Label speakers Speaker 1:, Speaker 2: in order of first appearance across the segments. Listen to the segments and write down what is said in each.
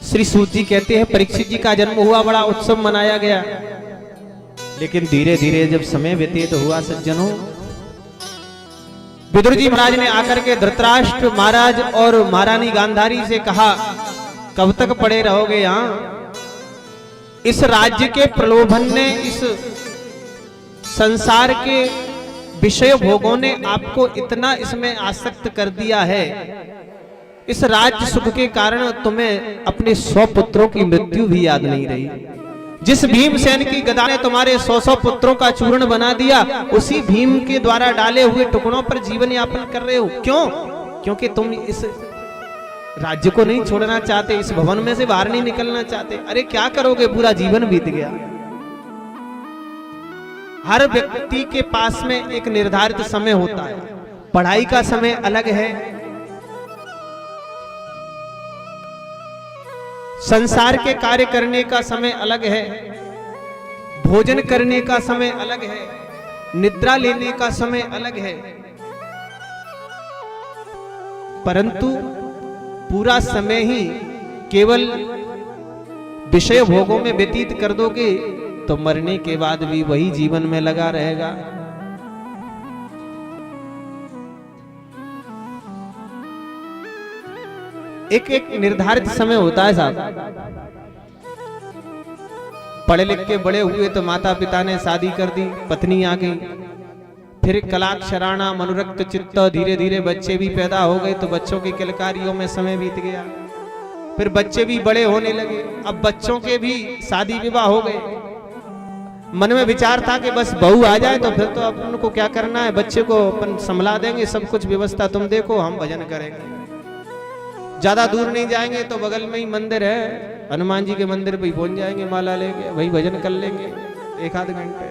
Speaker 1: श्री सूत जी कहते हैं परीक्षित जी का जन्म हुआ, बड़ा उत्सव मनाया गया, लेकिन धीरे धीरे जब समय व्यतीत हुआ सज्जनों, विदुर जी महाराज ने आकर के धृतराष्ट्र महाराज और महारानी गांधारी से कहा, कब तक पड़े रहोगे यहां? इस राज्य के प्रलोभन ने, इस संसार के विषय भोगों ने आपको इतना इसमें आसक्त कर दिया है, इस राज्य सुख के कारण तुम्हें अपने 100 पुत्रों की मृत्यु भी याद नहीं रही। जिस भीमसेन की गदा ने तुम्हारे 100 पुत्रों का चूर्ण बना दिया, उसी भीम के द्वारा डाले हुए टुकड़ों पर जीवन यापन कर रहे हो। क्यों? क्योंकि तुम इस राज्य को नहीं छोड़ना चाहते, इस भवन में से बाहर नहीं निकलना चाहते। अरे क्या करोगे, पूरा जीवन बीत गया। हर व्यक्ति के पास में एक निर्धारित समय होता है। पढ़ाई का समय अलग है, संसार के कार्य करने का समय अलग है, भोजन करने का समय अलग है, निद्रा लेने का समय अलग है। परंतु पूरा समय ही केवल विषय भोगों में व्यतीत कर दोगे तो मरने के बाद भी वही जीवन में लगा रहेगा। एक एक निर्धारित समय होता है साहब। पढ़े लिख के बड़े हुए तो माता पिता ने शादी कर दी, पत्नी आ गई, फिर कलाक्षराणा मनोरक्त चित्त, धीरे धीरे बच्चे भी पैदा हो गए तो बच्चों की किलकारियों में समय बीत गया। फिर बच्चे भी बड़े होने लगे, अब बच्चों के भी शादी विवाह हो गए। मन में विचार था कि बस बहू आ जाए तो फिर तो अपन को क्या करना है, बच्चे को अपन संभला देंगे, सब कुछ व्यवस्था तुम देखो, हम भजन करेंगे। ज्यादा दूर नहीं जाएंगे तो बगल में ही मंदिर है, हनुमान जी के मंदिर पे पहुंच जाएंगे, माला लेके वही भजन कर लेंगे 1-8 घंटे।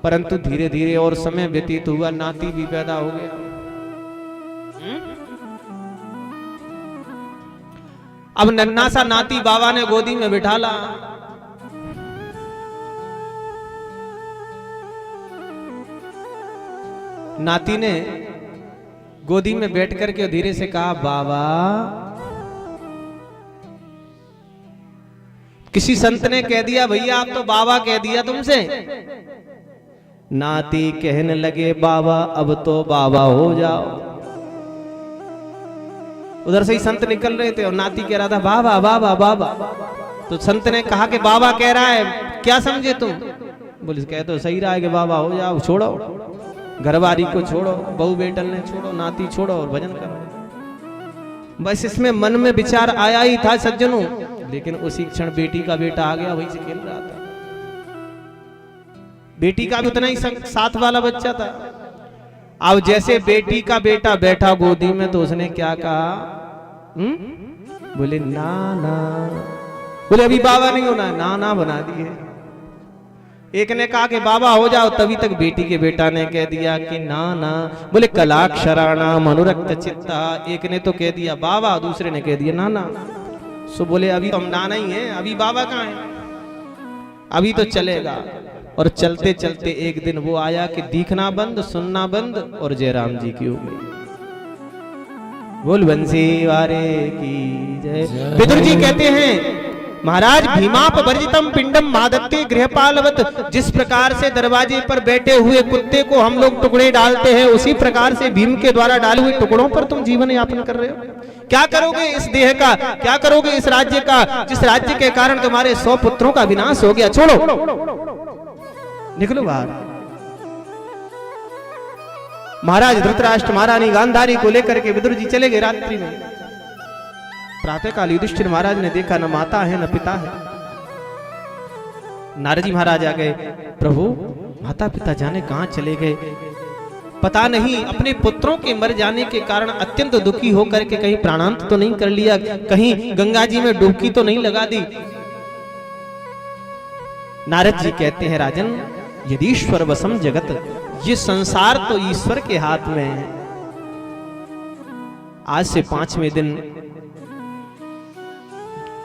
Speaker 1: परंतु धीरे धीरे और समय व्यतीत हुआ, नाती भी पैदा हो गया। अब नन्ना सा नाती बाबा ने गोदी में बिठा ला। नाती ने गोदी में बैठ करके धीरे से कहा, बाबा। किसी संत ने कह दिया, भैया आप तो बाबा कह दिया तुमसे। नाती कहने लगे, बाबा अब तो बाबा हो जाओ। उधर से ही संत निकल रहे थे और नाती कह रहा था, बाबा बाबा बाबा। तो संत ने कहा कि बाबा कह रहा है, क्या समझे तुम? बोले कह तो सही रहा है कि बाबा हो जाओ, छोड़ो घरवारी को, छोड़ो बहू बेटन ने, छोड़ो नाती छोड़ो और भजन करो। बस इसमें मन में विचार आया ही था सज्जनों, लेकिन उसी क्षण बेटी का बेटा आ गया, वही से खेल रहा था। बेटी का भी उतना ही साथ वाला बच्चा था। अब जैसे बेटी का बेटा बैठा गोदी में तो उसने क्या कहा? बोले ना ना। बोले अभी बाबा नहीं होना है, ना ना बना दिए। एक ने कहा कि बाबा हो जाओ, तभी तक बेटी के बेटा ने कह दिया कि ना ना। बोले कलाक्षराणा मनोरक्त चित्ता, एक ने तो कह दिया बाबा, दूसरे ने कह दिया ना ना। सो बोले अभी तो हम नाना ही हैं, अभी बाबा कहाँ है, अभी तो चलेगा। और चलते चलते एक दिन वो आया कि दिखना बंद, सुनना बंद, और जयराम जी की हो गई। बोल बंसी वारे की जय। विदुर जी कहते हैं, महाराज भीमाप वर्जितम पिंडम मादत्ते गृहपालवत। जिस प्रकार से दरवाजे पर बैठे हुए कुत्ते को हम लोग टुकड़े डालते हैं, उसी प्रकार से भीम के द्वारा डाले हुए टुकड़ों पर तुम जीवन यापन कर रहे हो। क्या करोगे इस देह का, क्या करोगे इस राज्य का, जिस राज्य के कारण तुम्हारे 100 पुत्रों का विनाश हो गया। छोड़ो, निकलो बाहर। महाराज धृतराष्ट्र महारानी गांधारी को लेकर के विदुर जी चले गए रात्रि में। प्रातःकाल युधिष्ठिर महाराज ने देखा, न माता है न पिता है। नारद जी महाराज आ गए, प्रभु माता पिता जाने कहां चले गए, पता नहीं। अपने पुत्रों के मर जाने के कारण अत्यंत दुखी होकर के कहीं प्राणांत तो नहीं कर लिया, कहीं गंगा जी में डुबकी तो नहीं लगा दी। नारद जी कहते हैं, राजन यदि ईश्वर वसम जगत, ये संसार तो ईश्वर के हाथ में है। आज से 5वें दिन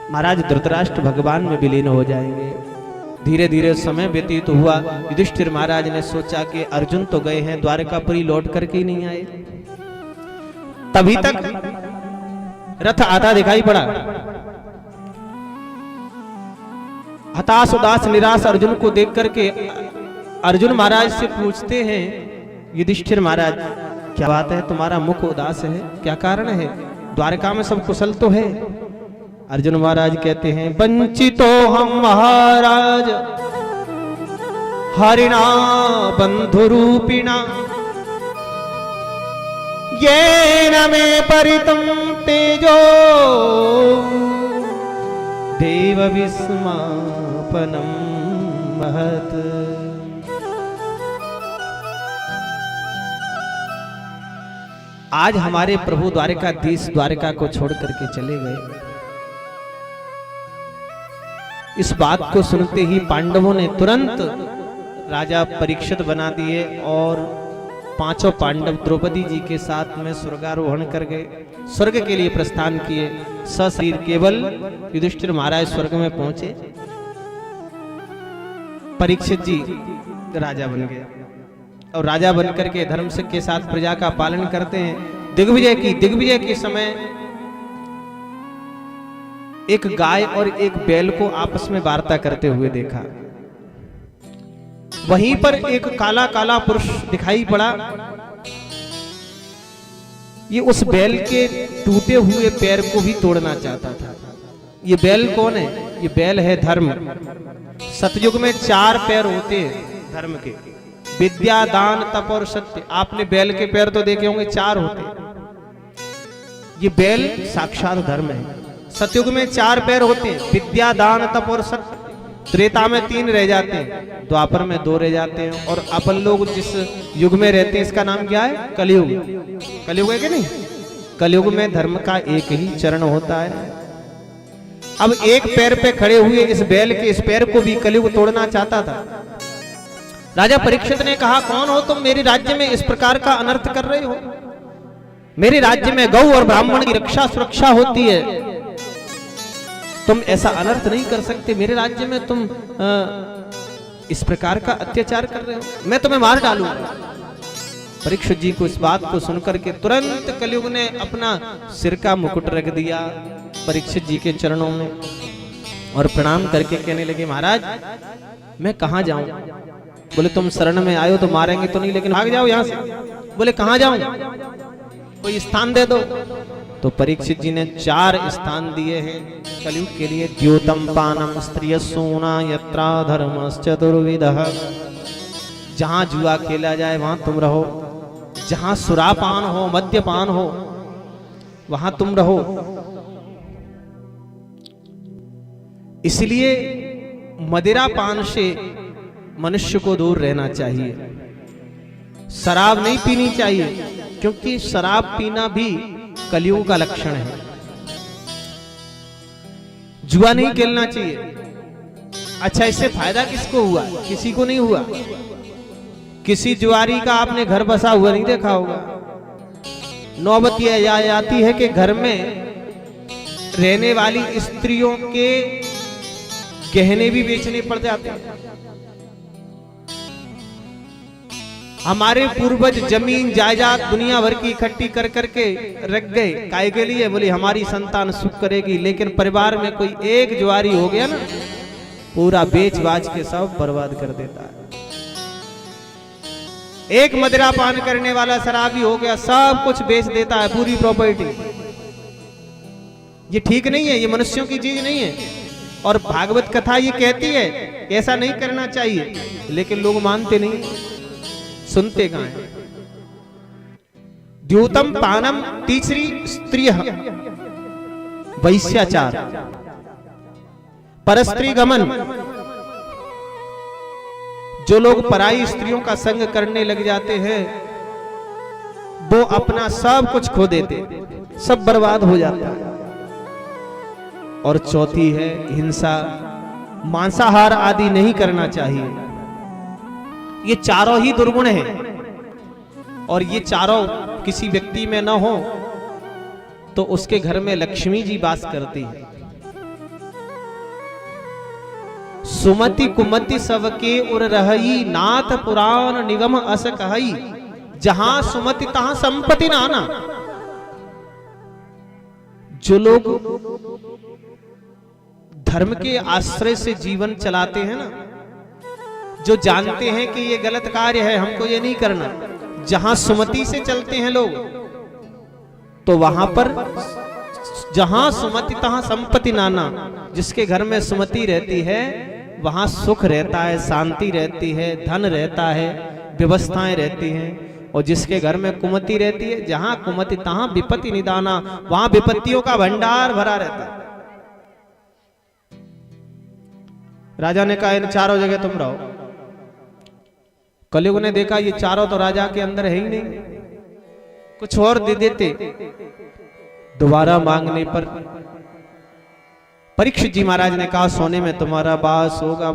Speaker 1: महाराज धृतराष्ट्र भगवान में विलीन हो जाएंगे। धीरे धीरे समय व्यतीत हुआ। युधिष्ठिर महाराज ने सोचा कि अर्जुन तो गए हैं, द्वारकापुरी लौट करके ही नहीं आए। तभी तक रथ आता दिखाई पड़ा। हताश उदास निराश अर्जुन को देख करके अर्जुन महाराज से पूछते हैं, युधिष्ठिर महाराज क्या बात है, तुम्हारा मुख उदास है, क्या कारण है? द्वारका में सब कुशल तो है? अर्जुन महाराज कहते हैं, वंचितो हम महाराज हरिणा बंधुरूपिणा येन मे परितं तेजो देव विस्मापनं महत्। आज हमारे प्रभु द्वारकाधीश द्वारका को छोड़ करके चले गए। इस बात को सुनते ही पांडवों ने तुरंत राजा परीक्षित बना दिए और पांचों पांडव द्रौपदी जी के साथ में स्वर्गारोहण कर गए, स्वर्ग के लिए प्रस्थान किए। सशरीर केवल युधिष्ठिर महाराज स्वर्ग में पहुंचे, परीक्षित जी राजा बन गए और राजा बनकर के धर्म के साथ प्रजा का पालन करते हैं। दिग्विजय के समय एक गाय और एक बैल को आपस में वार्ता करते हुए देखा। वहीं पर एक काला काला पुरुष दिखाई पड़ा। ये उस बैल के टूटे हुए पैर को भी तोड़ना चाहता था। ये बैल कौन है? ये बैल है धर्म। सतयुग में 4 पैर होते हैं धर्म के, विद्या दान तप और सत्य। आपने बैल के पैर तो देखे होंगे, 4 होते हैं। ये बैल साक्षात धर्म है। सतयुग में 4 पैर होते हैं, विद्या दान तप और सत्य। त्रेता में 3 रह जाते हैं, द्वापर में 2 रह जाते हैं, और अपन लोग जिस युग में रहते हैं इसका नाम क्या है? कलयुग। कलयुग है कि नहीं? कलयुग में धर्म का एक ही चरण होता है। अब एक पैर पे खड़े हुए इस बैल के इस पैर को भी कलयुग तोड़ना चाहता था। राजा परीक्षित ने कहा, कौन हो तुम? मेरे राज्य में इस प्रकार का अनर्थ कर रहे हो। मेरे राज्य में गौ और ब्राह्मण की रक्षा सुरक्षा होती है, तुम ऐसा अनर्थ नहीं कर सकते। मेरे राज्य में तुम इस प्रकार का अत्याचार कर रहे हो, मैं तुम्हें मार डालूंगा। परीक्षित जी को इस बात को सुनकर के तुरंत कलयुग ने अपना सिर का मुकुट रख दिया परीक्षित जी के चरणों में और प्रणाम करके कहने लगे, महाराज मैं कहां जाऊं? बोले तुम शरण में आयो तो मारेंगे तो नहीं, लेकिन भाग जाओ यहां से। बोले कहां जाऊं? कोई स्थान दे दो। तो परीक्षित जी ने 4 स्थान दिए हैं कलयुग के लिए। द्योतम पानम स्त्रिय सोना यत्रा धर्मश्चतुर्विधः। जहां जुआ खेला जाए वहां तुम रहो, जहां सुरापान हो मद्यपान हो वहां तुम रहो। इसलिए मदिरा पान से मनुष्य को दूर रहना चाहिए। शराब नहीं पीनी चाहिए, क्योंकि शराब पीना भी कलयुग का लक्षण है। जुआ नहीं खेलना चाहिए। अच्छा, इससे फायदा किसको हुआ? किसी को नहीं हुआ। किसी जुआरी का आपने घर बसा हुआ नहीं देखा होगा। नौबत यह आती है कि घर में रहने वाली स्त्रियों के गहने भी बेचने पड़ जाते हैं। हमारे पूर्वज जमीन जायदाद दुनिया भर की इकट्ठी कर करके रख गए, काहे के लिए? बोली हमारी संतान सुख करेगी। लेकिन परिवार में कोई एक जुआरी हो गया ना, पूरा बेच बाच के सब बर्बाद कर देता है। एक मदिरा पान करने वाला शराबी हो गया, सब कुछ बेच देता है, पूरी प्रॉपर्टी। ये ठीक नहीं है, ये मनुष्यों की चीज नहीं है। और भागवत कथा ये कहती है ऐसा नहीं करना चाहिए, लेकिन लोग मानते नहीं, सुनते कहां हैं। द्योतम पानम, तीसरी स्त्रिय वैश्याचार, परस्त्री गमन। जो लोग पराई स्त्रियों का संग करने लग जाते हैं वो अपना सब कुछ खो देते, सब बर्बाद हो जाता है। और चौथी है हिंसा, मांसाहार आदि नहीं करना चाहिए। ये चारों ही दुर्गुण हैं, और ये चारों किसी व्यक्ति में न हो तो उसके घर में लक्ष्मी जी वास करती है। सुमति कुमति सबके उर रहई, नाथ पुराण निगम अस कहई। जहां सुमति तहां संपत्ति नाना। जो लोग धर्म के आश्रय से जीवन चलाते हैं ना, जो जानते हैं कि ये गलत कार्य है, हमको ये नहीं करना, जहां सुमति से चलते हैं लोग, तो वहां पर जहां सुमति तहां संपत्ति नाना, जिसके घर में सुमति रहती है वहां सुख रहता है, शांति रहती है, धन रहता है, व्यवस्थाएं रहती हैं। और जिसके घर में कुमति रहती है, जहां कुमति तहां विपत्ति निदाना, वहां विपत्तियों का भंडार भरा रहता है। राजा ने कहा इन चारों जगह तुम रहो। कलयुग ने देखा ये चारों तो राजा के अंदर है ही नहीं, कुछ और दे देते। दोबारा मांगने पर परीक्षित जी महाराज ने कहा सोने में तुम्हारा वास होगा।